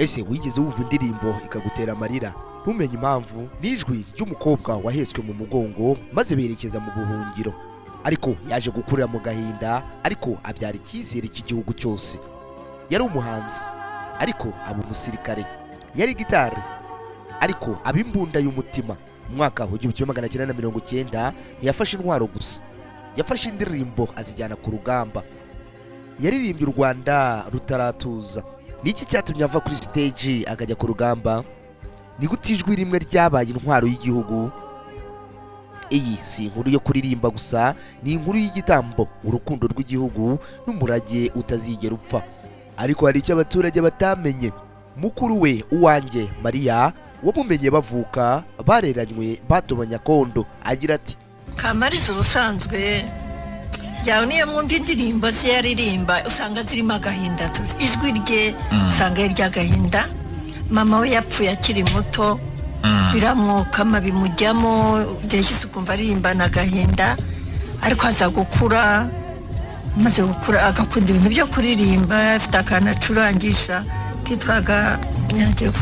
ese wigeze wumva indirimbo ikagutera amarira ntumenye impamvu? n'ijwi ry'umukobwa wahetswe mu mugongo maze berekeza mu buhungiro, ariko yaje gukurira mu gahinda, ariko abyara icyizere cy'igihugu cyose. Yari umuhanzi ariko aba umusirikare, yari gitari ariko aba imbunda y'umutima. Mu mwaka wa 1990 ntiyafashe intwaro gusa, yafashe indirimbo azijyana ku rugamba. Yaririmbye u Rwanda rutaratuza. Niki cyatumye ava kuri stage akajya ku rugamba? Ni gute ijwi rimwe ryabaye intwaro y'igihugu? Iyi si inkuru yo kuririmba gusa, ni inkuru y'igitambo, urukundo rw'igihugu n'umurage utazigera upfa. Ariko hari icyo abaturage batamenye. Mukuru we uwanjye Maria wamumenye bavuka, bareranywe, batobanya kondo, agira ati Kamaliza ubusanzwe yawe niyo mwumva indirimbo ze yaririmba usanga zirimo agahinda, ijwi rye usanga ry'agahinda. Mama we yapfuye akiri muto, biramwokama bimujyamo, igihe cyose ukumva aririmbana agahinda. Ariko aza gukura, maze gukura agakunda ibintu byo kuririmba, afite akantu acurangisha kitwaga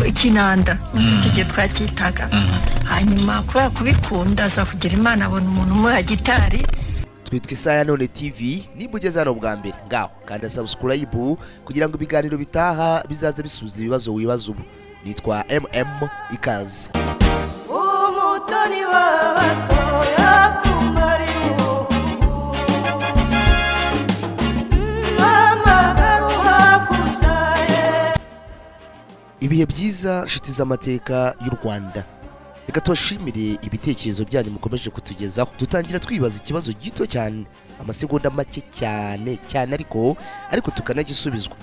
ikinanda, icyo gihe twacyitaga. Hanyuma kubera kubikunda aza kugira Imana, abona umuntu umuha gitari. Twitwa Isaha Yanone TV. Nimba ugeze hano bwa mbere, ngaho kanda subscribe kugira ngo ibiganiro bitaha bizaza bisubiza ibibazo wibaza ubu. Nitwa ikaze. Umutoni w'abatoya kumariho, mama garuha kubyaye. Ibihe byiza nshuti z'amateka y'u Rwanda. Reka tubashimire ibitekerezo byanyu mukomeje kutugezaho. Dutangira twibaza ikibazo gito cyane, amasegonda make cyane ariko tukanagisubizwa.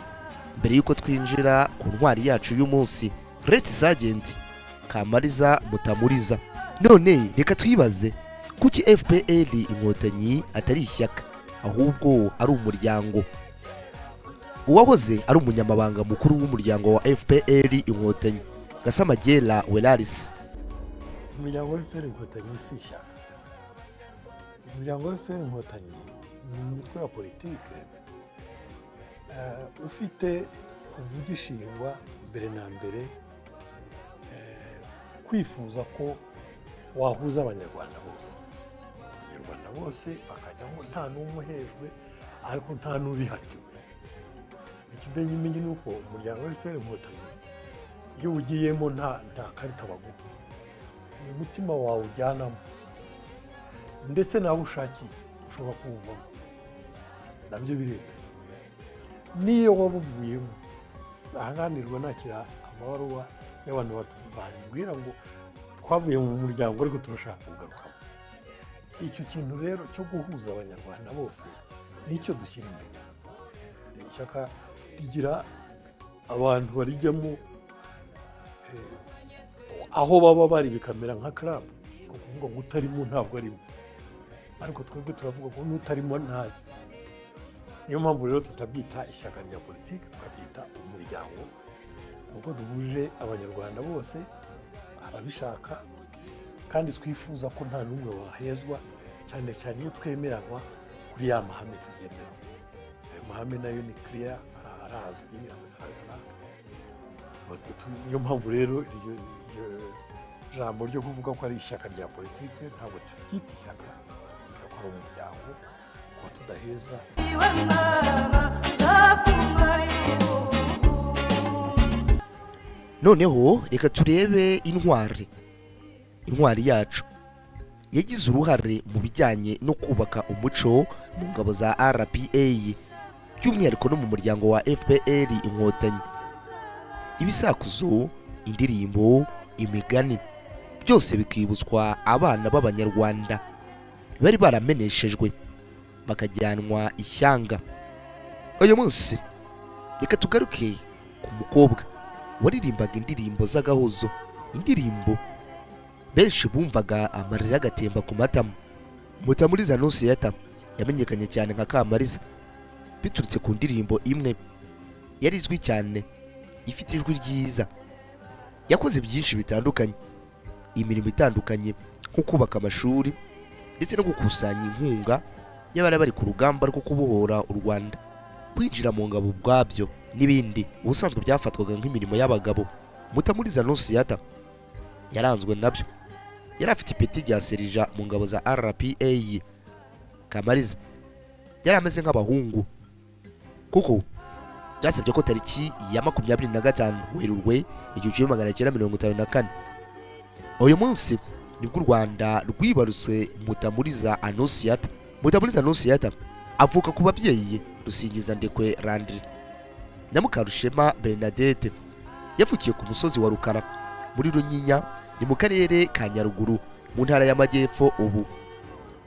Mbere yuko twinjira ku ntwari yacu y'umunsi, Red Sergeant Kamaliza Mutamuliza. None reka twibaze, kuki FPR Inkotanyi atari ishyaka ahubwo ari umuryango? Uwahoze ari umunyamabanga mukuru w'umuryango wa FPR Inkotanyi, Gasamagera Welaris. Umuryango wa FPR Inkotanyi si ishyaka. Umuryango wa FPR Inkotanyi ni umutwe wa politike ufite kuvuga ishingwa mbere na mbere, kwifuza ko wahuza abanyarwanda bose bakajyamo nta n'umwe uhejwe, ariko nta n'ubihatiwe. Ikimenyimenyi ni uko umuryango wa FPR Inkotanyi iyo ugiyemo nta karita baguha, ni umutima wawe ujyanamo, ndetse nawe ushakiye ushobora kuwuvamo, nabyo bireba. Niyo waba uvuyemo, ahanganirwa nakira amabaruwa y'abantu bambwira ngo twavuye mu muryango ariko turashaka kugarukamo. Icyo kintu rero cyo guhuza abanyarwanda bose nicyo dushyira imbere. Ishyaka rigira abantu barijyamo aho baba bari bikamera nka club, ni ukuvuga ngo utarimo ntabwo arimo, ariko twebwe turavuga ngo n'utarimo ntazi. Niyo mpamvu rero tutabyita ishyaka rya politiki, tukabyita umuryango, nuko duhuje abanyarwanda bose, ababishaka, kandi twifuza ko nta n'umwe wahezwa, cyane cyane iyo twemeranwa kuri ya mahame tugendera. Ayo mahame nayo ni clear, arazwi, aragaragara. Niyo mpamvu rero iryo jambo ryo kuvuga ko ari ishyaka rya politiki ntabwo tubyita ishyaka, tubyita ko ari umuryango, kuba tudaheza. Noneho reka turebe intwari yacu. Yagize uruhare mu bijyanye no kubaka umuco mu ngabo za RPA, by'umwihariko no mu muryango wa FPR Inkotanyi. Ibisakuzo, indirimbo, imigani, byose bikibutswa abana b'abanyarwanda bari barameneshejwe bakajyanwa ishyanga. Uyu munsi reka tugaruke ku mukobwa waririmbaga indirimbo z'agahozo, indirimbo benshi bumvaga amarira agatemba ku matama. Mutamuliza Annonciata yamenyekanye cyane nka Kamaliza biturutse ku ndirimbo imwe yari izwi cyane, ifite ijwi ryiza. Yakoze byinshi bitandukanye, imirimo itandukanye, nko kubaka amashuri ndetse no gukusanya inkunga y'abari bari ku rugamba rwo kubohora u Rwanda. Kwinjira mu ngabo ubwabyo n'ibindi ubusanzwe byafatwaga nk'imirimo y'abagabo. Mutamuliza Annonciata yaranzwe nabyo. Yari afite ipeti rya serija mu ngabo za RPA. Kamaliza yari ameze nk'abahungu kuko byasabye ko tariki ya 25 Werurwe 1954 uyu munsi nibwo u Rwanda rwibarutse Mutamuliza Annonciata. Mutamuliza Annonciata avuka ku babyeyi Rusingiza Ndekwe Landry na Mukarushema Bernadette. Yavukiye ku musozi wa Rukara muri Runyinya, ni mu karere ka Nyaruguru mu ntara y'Amajyepfo ubu.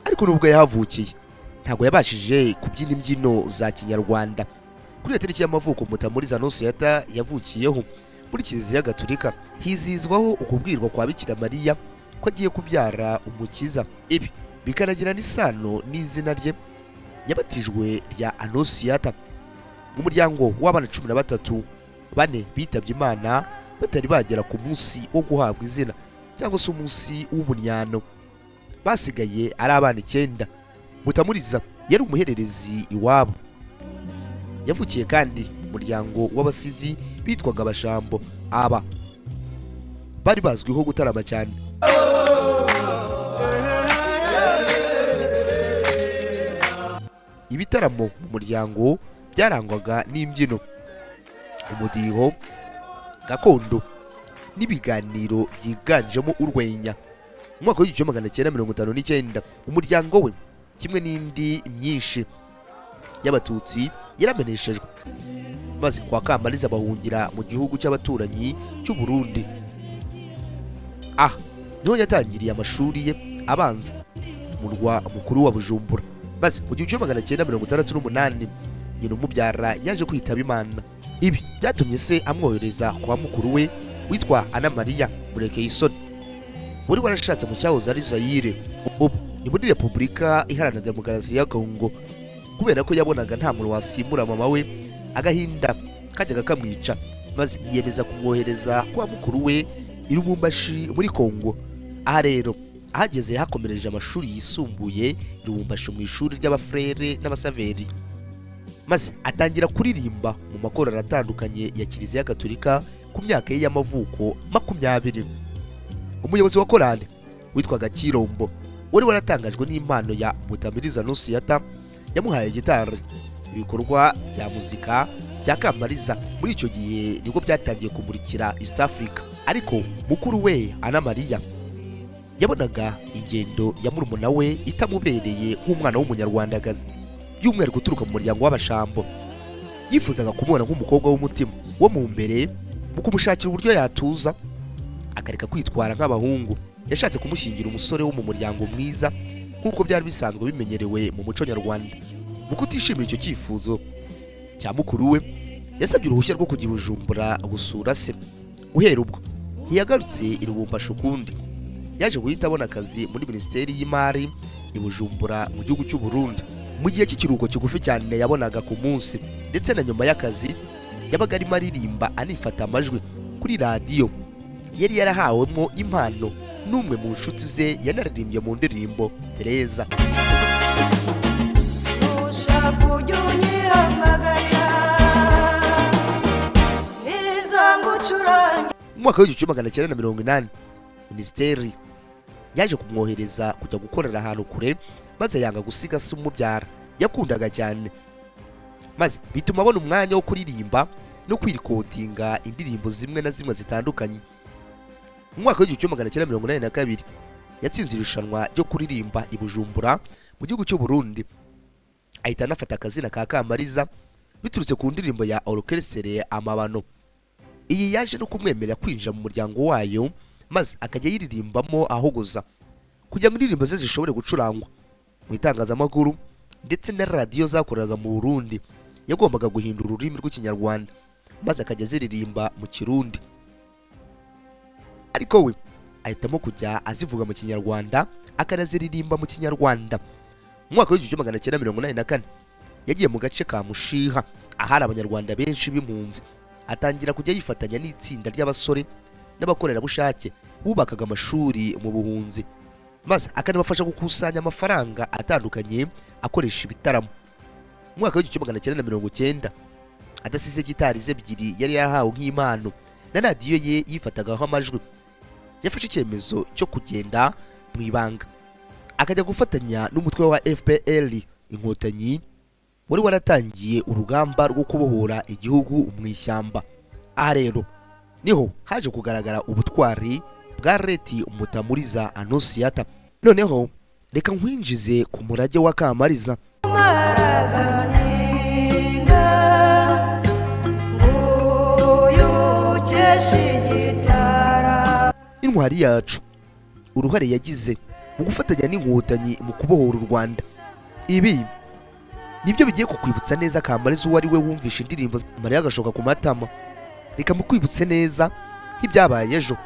Ariko nubwo yahavukiye ntago yabashije kubyina imbyino za Kinyarwanda. Kuri tariki y'amavuko Mutamuliza Annonciata yavukiyeho muri Kiliziya Gatolika hizizwaho ukubwirwa kwa Bikira Mariya ko agiye kubyara umukiza. Ibi bikanagira n'isano n'izina rye yabatijwe rya Annonciata. Mu muryango w'abana 13, bane bitabye Imana batari bagera ku munsi wo guhabwa izina cyangwa se umunsi w'ubunyano. Basigaye ari abana 9. Mutamuliza yari umuhererezi iwabo. Yavukiye kandi mu muryango w'abasizi bitwaga Abashambo. Aba bari bazwiho gutarama cyane. Ibitaramo mu muryango byarangwaga n'imbyino, umudiho gakondo n'ibiganiro byiganjemo urwenya. Mu mwaka w'1959 umuryango we kimwe n'indi myinshi y'abatutsi yarameneshejwe, maze kwa Kamaliza bahungira mu gihugu cy'abaturanyi cy'u Burundi. Niho yatangiriye amashuri ye abanza mu murwa mukuru wa Bujumbura. Maze mu 1968 nyina umubyara yaje kwitaba Imana. Ibi byatumye se amwohereza kwa mukuru we witwa Ana Maria Murekeyisoni, wari warashatse mu cyahoze ari Zaire, ubu ni muri Repubulika Iharanira Demokarasi ya Kongo. Kubera ko yabonaga nta muntu wasimura mama we, agahinda kajyaga kamwica, maze yiyemeza kumwohereza kwa mukuru we i Lubumbashi muri Kongo. Aha rero ahageze hakomereje amashuri yisumbuye Lubumbashi mu ishuri ry'abafrere n'abasaveri, maze atangira kuririmba mu makorali atandukanye ya Kiliziya Gatolika ku myaka ye y'amavuko 20. Umuyobozi wa korali witwaga Kirombo wari waratangajwe n'impano ya Mutamuliza Annonciata yamuhaye gitari. Ibikorwa bya muzika bya Kamaliza muri icyo gihe nibwo byatangiye kumurikira East Africa. Ariko mukuru we Ana Maria yabonaga ingendo ya murumuna we itamubereye nk'umwana w'umunyarwandakazi, by'umwihariko guturuka mu muryango w'Abashambo. Yifuzaga kumubona nk'umukobwa w'umutima wo mu mbere, mu kumushakira uburyo yatuza akareka kwitwara nk'abahungu. Yashatse kumushyingira umusore wo mu muryango mwiza nk'uko byari bisanzwe bimenyerewe mu muco nyarwanda. Mu kutishimira icyo cyifuzo cya mukuru we, yasabye uruhushya rwo kujya i Bujumbura gusura se. Guhera ubwo ntiyagarutse i Lubumbashi ukundi. Yaje guhita abona akazi muri Minisiteri y'Imari i Bujumbura mu gihugu cy'u Burundi. Mu gihe cy'ikiruhuko kigufi cyane yabonaga ku munsi, ndetse na nyuma y'akazi yabaga arimo aririmba anifata amajwi kuri radiyo. Yari yarahawemo impano n'umwe mu nshuti ze yanaririmbye mu ndirimbo Tereza. Mu mwaka w'1980 Minisiteri yaje kumwohereza kujya gukorera ahantu kure, maze yanga gusiga se umubyara yakundaga cyane, maze bituma abona umwanya wo kuririmba no kwirikodinga indirimbo zimwe na zimwe zitandukanye. Mu mwaka w'1982 yatsinze irushanwa ryo kuririmba i Bujumbura mu gihugu cy'u Burundi, ahita anafata akazina ka Kamaliza biturutse ku ndirimbo ya Orchestre Amabano. Iyi yaje no kumwemerera kwinjira mu muryango wayo, maze akajya yiririmbamo ahogoza kugira ngo indirimbo ze zishobore gucurangwa mu itangazamakuru ndetse na radiyo zakoreraga mu Burundi. Yagombaga guhindura ururimi rw'Ikinyarwanda maze akajya ziririmba mu Kirundi, ariko we ahitamo kujya azivuga mu Kinyarwanda akanaziririmba mu Kinyarwanda. Mu mwaka w'1984 yagiye mu gace ka Mushiha ahari abanyarwanda benshi b'impunzi, atangira kujya yifatanya n'itsinda ry'abasore n'abakorerabushake bubakaga amashuri mu buhunzi, maze akanabafasha gukusanya amafaranga atandukanye akoresha ibitaramo. Mu mwaka w'1990 adasize gitari ze ebyiri yari yahawe nk'impano na radiyo ye yifatagaho amajwi, yafashe icyemezo cyo kugenda mu ibanga akajya gufatanya n'umutwe wa FPR Inkotanyi wari waratangiye urugamba rwo kubohora igihugu mu ishyamba. Aha rero niho haje kugaragara ubutwari bwa Leti Mutamuliza Annonciata. Noneho reka nkwinjize ku murage wa Kamaliza. Intwari yacu, uruhare yagize mu gufatanya n'Inkotanyi mu kubohora u Rwanda. Ibi nibyo bigiye kukwibutsa neza Kamaliza uwo ari we wumvisha indirimbo Mariya agashoka ku matama. Reka mukwibutse neza nk'ibyabaye ejo.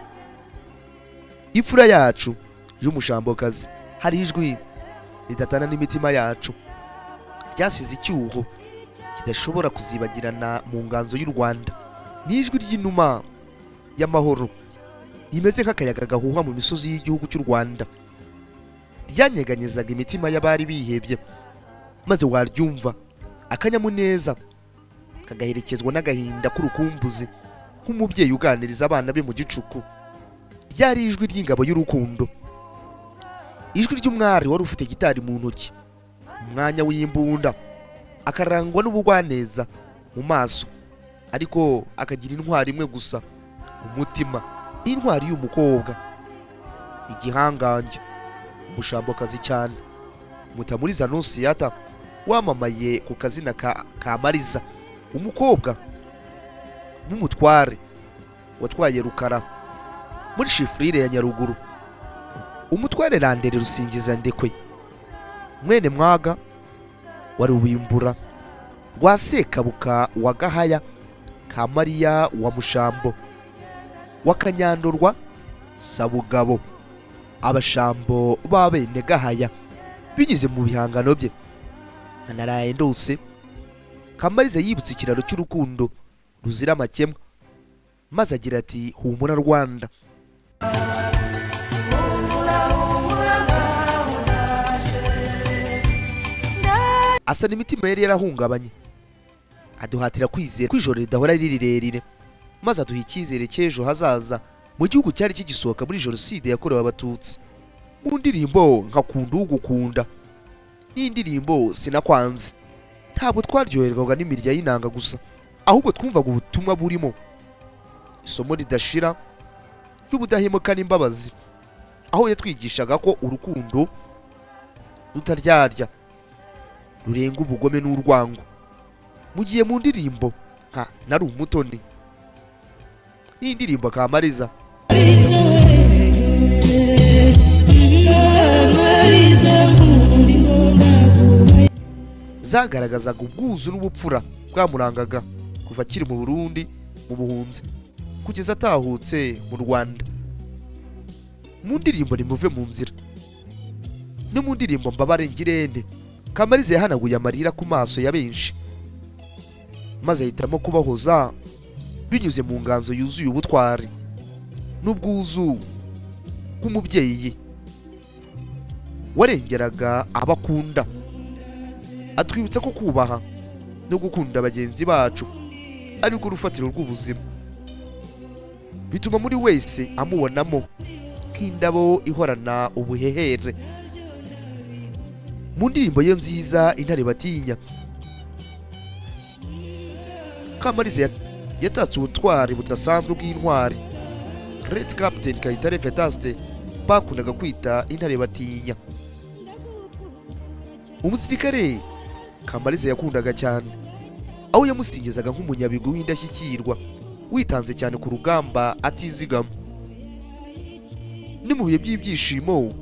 Ifura yacu y'umushambokazi, hari ijwi ridatana n'imitima yacu, ryasize icyuho kidashobora kuzibagirana mu nganzo y'u Rwanda. Ni ijwi ry'inuma y'amahoro rimeze nk'akayaga gahuha mu misozi y'igihugu cy'u Rwanda, ryanyeganyezaga imitima y'abari bihebye, maze waryumva akanyamuneza kagaherekezwa n'agahinda k'urukumbuzi nk'umubyeyi uganiriza abana be mu gicuku. Ryari ijwi ry'ingabo y'urukundo, ijwi ry'umwari wari ufite gitari mu ntoki, umwanya w'imbunda, akarangwa n'ubugwaneza mu maso, ariko akagira intwari imwe gusa umutima. Intwari y'umukobwa, igihangange, umushambokazi cyane, Mutamuliza Annonciata, wamamaye ku kazina ka Kamaliza, umukobwa n'umutware watwaye Rukara muri shifurire ya Nyaruguru, umutware Randere Rusingiza Ndekwe, mwene Mwaga wa Rubimbura, rwa Sekabuka wa Gahaya, Kamariya wa Mushambo, wa Kanyandorwa Sabugabo, abashambo b'abene Gahaya. Binyuze mu bihangano bye naraye ndose, Kamaliza yibutse ikiraro cy'urukundo ruzira amakemwa, maze agira ati humura Rwanda. Asa n'imitima yari yarahungabanye, aduhatira kwizera ko ijoro ridahora ari rirerire, maze aduha icyizere cy'ejo hazaza mu gihugu cyari kigisohoka muri jenoside yakorewe Abatutsi. Mu ndirimbo nka Kunda ugukunda n'indirimbo Sinakwanze, ntabwo twaryoherwaga n'imirya y'inanga gusa, ahubwo twumvaga ubutumwa burimo, isomo ridashira ry'ubudahemuka n'imbabazi, aho yatwigishaga ko urukundo rutaryarya, rurenga ubugome n'urwango. Mu gihe mu ndirimbo nka Nari Umutoni n'indirimbo Kamaliza zagaragazaga ubwuzu n'ubupfura bwamurangaga kuva akiri mu Burundi mu buhunzi kugeza atahutse mu Rwanda. Mu ndirimbo Nimuve mu nzira no mu ndirimbo Mbabare Ngirente, Kamaliza yahanaguye amarira ku maso ya benshi, maze ahitamo kubahoza binyuze mu nganzo yuzuye ubutwari n'ubwuzu bw'umubyeyi warengeraga abakunda. Atwibutsa ko kubaha no gukunda bagenzi bacu ari rwo rufatiro rw'ubuzima, bituma muri wese amubonamo nk'indabo ihorana ubuhehere. Mu ndirimbo ye nziza Intare Batinya, Kamaliza yatatse ubutwari budasanzwe bw'intwari Great Captain Kayitare Vedaste bakundaga kwita Intare Batinya. Umusirikare Kamaliza yakundaga cyane, aho yamusingizaga nk'umunyabigwi w'indashyikirwa witanze cyane ku rugamba atizigama. Ni mu bihe by'ibyishimo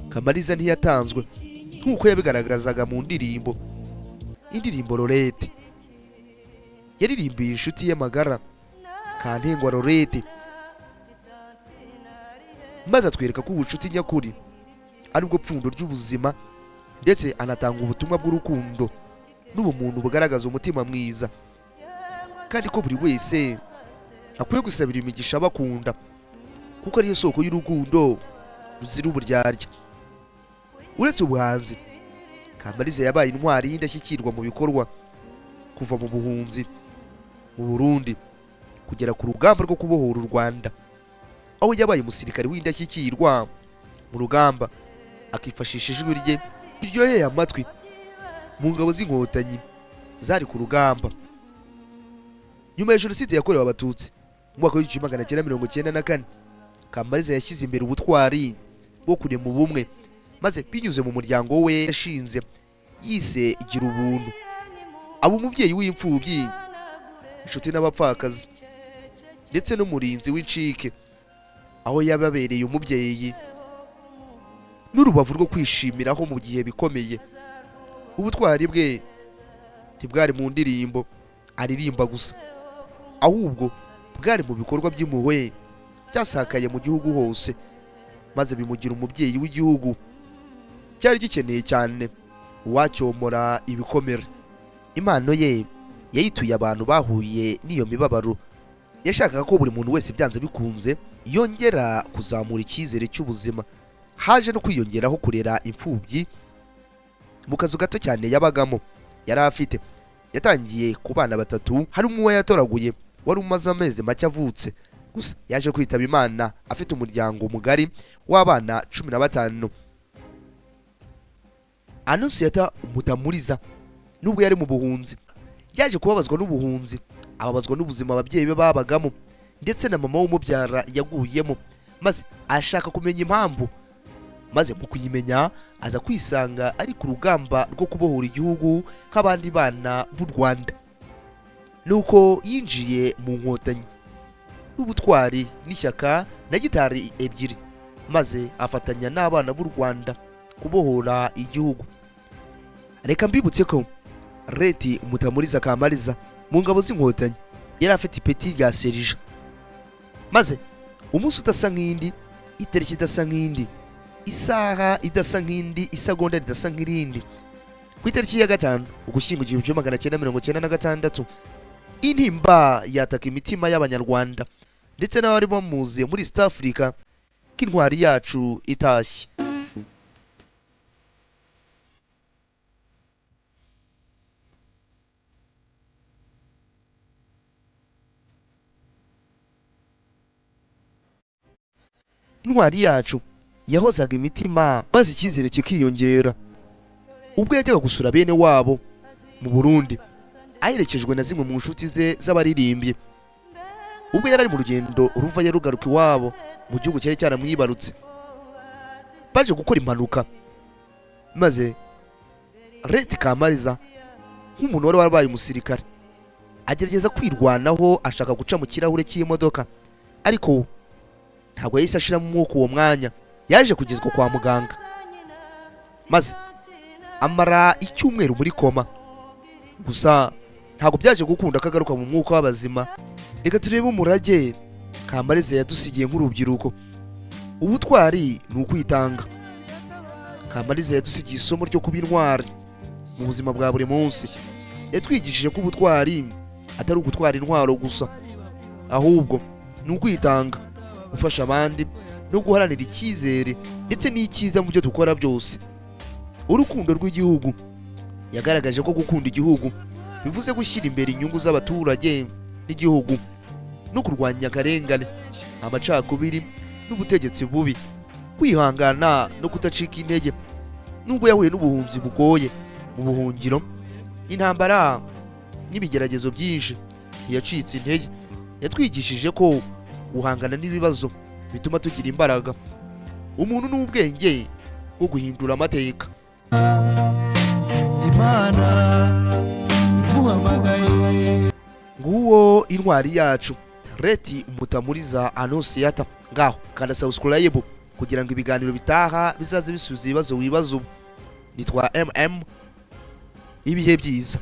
Kamaliza ntiyatanzwe nk'uko yabigaragazaga mu indirimbo Lorete. Yaririmbiye inshuti ye magara Kantengwa Lorete, maze atwereka ko ubucuti nyakuri ari bwo pfundo ry'ubuzima, ndetse anatanga ubutumwa bw'urukundo n'ubumuntu bugaragaza umutima mwiza, kandi ko buri wese akwiye gusabira imigisha abakunda, kuko ariyo soko y'urukundo ruzira uburyarya. Uretse ubuhanzi, Kamaliza yabaye intwari y'indashyikirwa mu bikorwa kuva mu buhunzi mu Burundi kugera ku rugamba rwo kubohora u Rwanda, aho yabaye umusirikare w'indashyikirwa mu rugamba, akifashisha ijwi rye riryoheye amatwi mu ngabo z'Inkotanyi zari ku rugamba. Nyuma ya jenoside yakorewe Abatutsi mu mwaka w'1994, Kamaliza yashyize imbere ubutwari bwo kurema ubumwe, maze binyuze mu muryango we yashinze yise Gira Ubuntu, aba umubyeyi w'imfubyi, inshuti n'abapfakazi ndetse n'umurinzi w'incike, aho yababereye umubyeyi n'urubavu rwo kwishimiraho mu gihe bikomeye. Ubutwari bwe ntibwari mu ndirimbo aririmba gusa, ahubwo bwari mu bikorwa by'impuhwe byasakaye mu gihugu hose, maze bimugira umubyeyi w'igihugu cyari gikeneye cyane uwacyomora ibikomere. Impano ye yayituye abantu bahuye n'iyo mibabaro. Yashakaga ko buri muntu wese byanze bikunze yongera kuzamura icyizere cy'ubuzima. Haje no kwiyongeraho kurera imfubyi mu kazu gato cyane yabagamo yari afite. Yatangiye ku bana batatu, harimo uwo yatoraguye wari umaze amezi make avutse, gusa yaje kwitaba Imana afite umuryango mugari w'abana 15. Annonciata Mutamuliza nubwo yari mu buhunzi, yaje kubabazwa n'ubuhunzi, ababazwa n'ubuzima ababyeyi be babagamo ndetse na mama w'umubyara yaguyemo, maze ashaka kumenya impamvu. Maze mu kuyimenya aza kwisanga ari ku rugamba rwo kubohora igihugu nk'abandi bana b'u Rwanda. Nuko yinjiye mu Nkotanyi n'ubutwari n'ishyaka na gitari ebyiri, maze afatanya n'abana b'u Rwanda kubohora igihugu. Reka mbibutse ko Leti Mutamuliza Kamaliza mu ngabo z'Inkotanyi yari afite ipeti rya serija, maze umunsi udasa nk'indi, itariki idasa nk'indi, isaha idasa nk'indi, isegonda ridasa nk'irindi, ku itariki ya 5 Ugushyingo 1996, intimba yataka imitima y'Abanyarwanda ndetse n'abari bamuzi muri East Africa k'intwari yacu itashye. Intwari yacu yahozaga imitima, maze icyizere kikiyongera. Ubwo yajyaga gusura bene wabo mu Burundi, aherekejwe na zimwe mu nshuti ze z'abaririmbyi. Ubwo yari ari mu rugendo ruvayo rugaruka iwabo mu gihugu cyari cyaramwibarutse, baje gukora impanuka, maze Leti Kamaliza nk'umuntu wari warabaye umusirikare agerageza kwirwanaho, ashaka guca mu kirahure cy'imodoka, ariko ntabwo yahise ashiramo umwuka. Uwo mwanya yaje kugezwa kwa muganga, maze amara icyumweru muri koma, gusa ntabwo byaje gukunda akagaruka mu mwuka w'abazima. Reka turebe umurage Kamaliza yadusigiye nk'urubyiruko. Ubutwari ni ukwitanga. Kamaliza yadusigiye isomo ryo kuba intwari mu buzima bwa buri munsi. Yatwigishije ko ubutwari atari ugutwara intwaro gusa, ahubwo ni ukwitanga, gufasha abandi no guharanira icyizere ndetse n'icyiza mu byo dukora byose. Urukundo rw'igihugu. Yagaragaje ko gukunda igihugu bivuze gushyira imbere inyungu z'abaturage n'igihugu no kurwanya akarengane, amacakubiri n'ubutegetsi bubi, kwihangana no kudacika intege. Nubwo yahuye n'ubuhunzi bugoye mu buhungiro, intambara n'ibigeragezo byinshi, ntiyacitse intege. Yatwigishije ko guhangana n'ibibazo bituma tugira imbaraga, umuntu n'ubwenge bwo guhindura amateka. Imana iguhamagaye. Nguwo intwari yacu Leti Mutamuliza Annonciata. Ngaho kanda subscribe kugira ngo ibiganiro bitaha bizaze bisubiza ibibazo wibazo. Nitwa MM. Ibihe byiza.